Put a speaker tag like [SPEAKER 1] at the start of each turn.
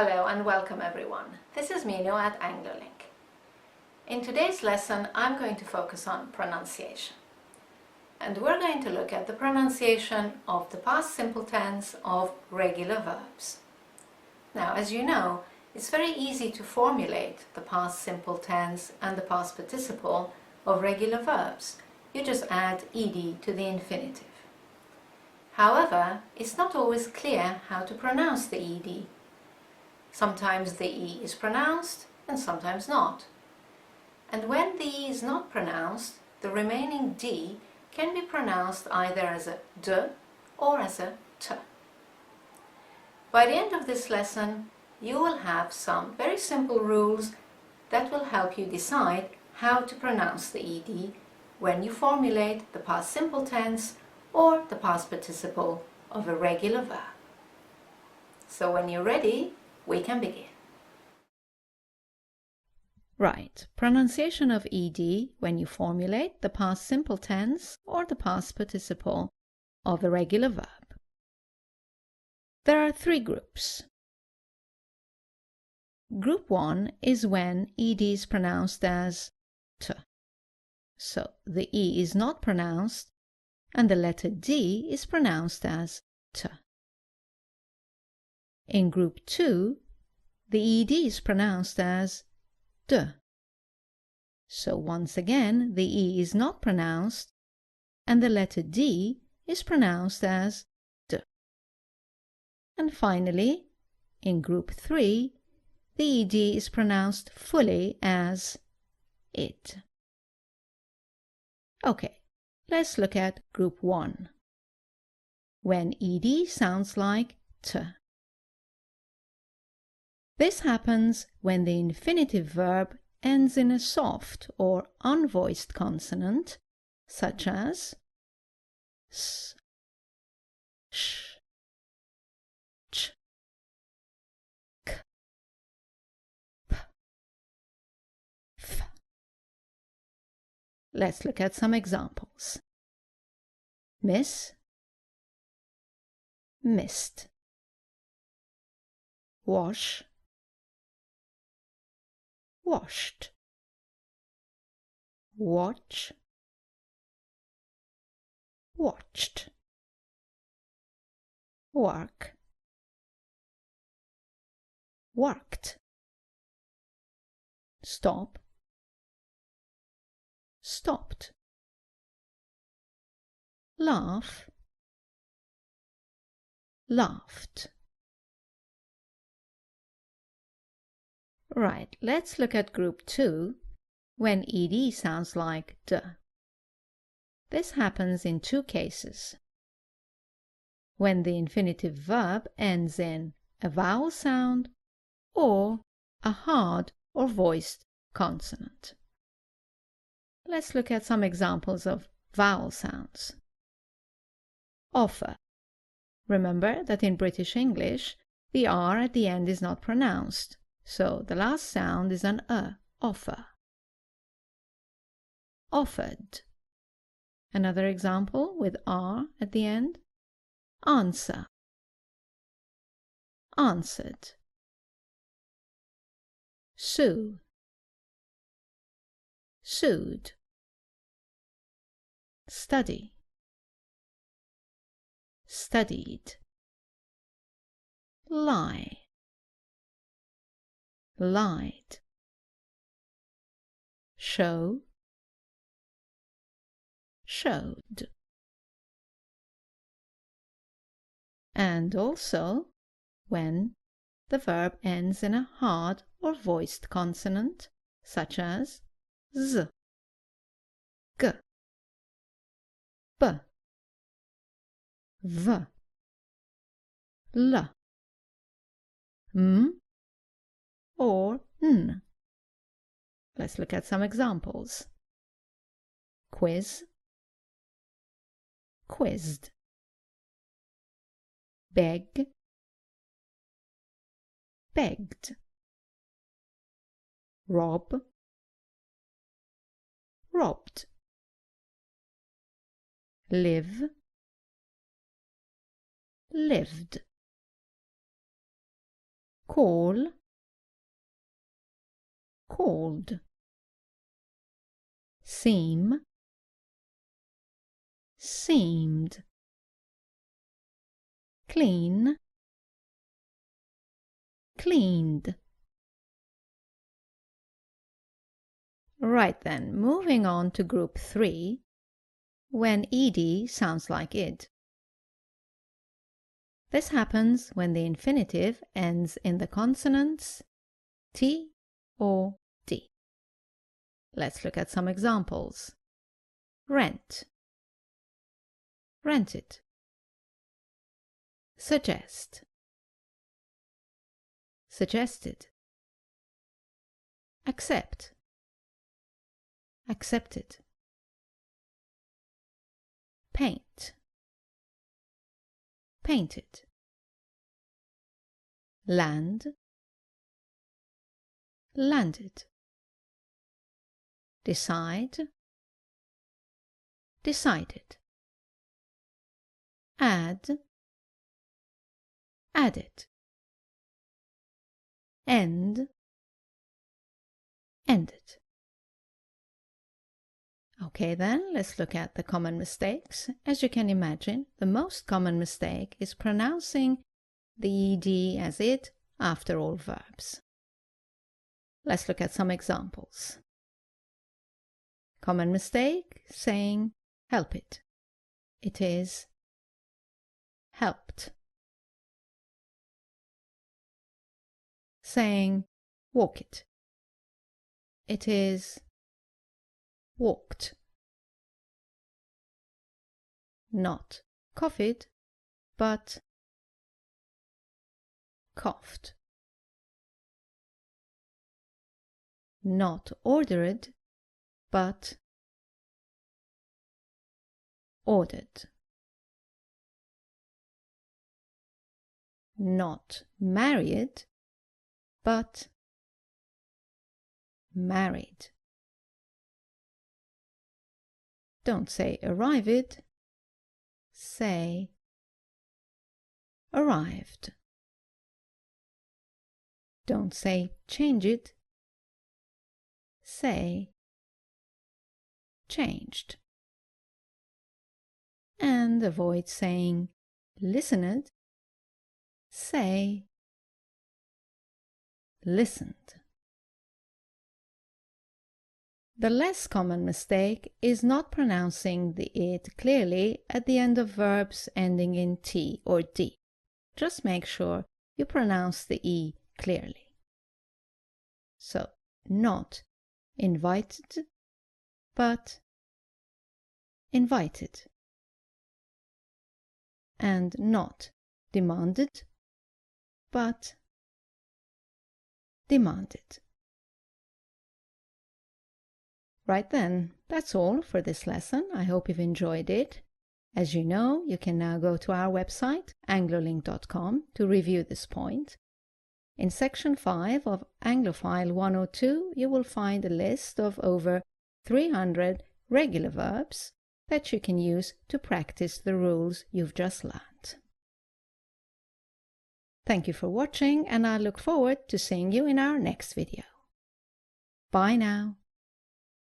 [SPEAKER 1] Hello and welcome everyone. This is Minoo at AngloLink. In today's lesson I'm going to focus on pronunciation. And we're going to look at the pronunciation of the past simple tense of regular verbs. Now, as you know, it's very easy to formulate the past simple tense and the past participle of regular verbs. You just add ed to the infinitive. However, it's not always clear how to pronounce the ed. Sometimes the E is pronounced and sometimes not. And when the E is not pronounced, the remaining D can be pronounced either as a D or as a T. By the end of this lesson, you will have some very simple rules that will help you decide how to pronounce the ED when you formulate the past simple tense or the past participle of a regular verb. So when you're ready, we can begin. Right, pronunciation of ed when you formulate the past simple tense or the past participle of a regular verb. There are three groups. Group 1 is when ed is pronounced as t. So the E is not pronounced and the letter D is pronounced as t. In group 2, the ed is pronounced as d. So once again, the E is not pronounced and the letter D is pronounced as d. And finally, in group 3, the ed is pronounced fully as it. Okay, let's look at group 1. When ed sounds like t. This happens when the infinitive verb ends in a soft or unvoiced consonant, such as s, sh, ch, k, p, f. Let's look at some examples. Miss, missed. Wash, washed. Watch, watched. Work, worked. Stop, stopped. Laugh, laughed. Right, let's look at group 2, when ed sounds like d. This happens in two cases. When the infinitive verb ends in a vowel sound or a hard or voiced consonant. Let's look at some examples of vowel sounds. Offer. Remember that in British English, the R at the end is not pronounced. So the last sound is an offer. Offered. Another example with R at the end. Answer. Answered. Sue. Sued. Study. Studied. Lie. Lied. Show, showed. And also when the verb ends in a hard or voiced consonant, such as z, g, b, v, l, m, or n. Let's look at some examples. Quiz, quizzed. Beg, begged. Rob, robbed. Live, lived. call, called, seem, seemed, clean, cleaned. Right then, moving on to group 3, when ed sounds like id. This happens when the infinitive ends in the consonants t or d. Let's look at some examples. Rent, rented. Suggest, suggested. Accept, accepted. Paint, painted. Land, landed. Decide, decided. Add, added. End, ended. Okay then, let's look at the common mistakes. As you can imagine, the most common mistake is pronouncing the ed as id after all verbs. Let's look at some examples. Common mistake, saying help it. It is helped. Saying walk it. It is walked. Not coughed, but coughed. Not ordered, but ordered. Not married, but married. Don't say arrived, say arrived. Don't say changed, say changed. And avoid saying listened, say listened. The less common mistake is not pronouncing the id clearly at the end of verbs ending in t or d. Just make sure you pronounce the e clearly. So, not invited, but invited. And not demanded, but demanded. Right then, that's all for this lesson. I hope you've enjoyed it. As you know, you can now go to our website, AngloLink.com, to review this point. In section 5 of Anglophile 102, you will find a list of over 300 regular verbs that you can use to practice the rules you've just learned. Thank you for watching, and I look forward to seeing you in our next video. Bye now.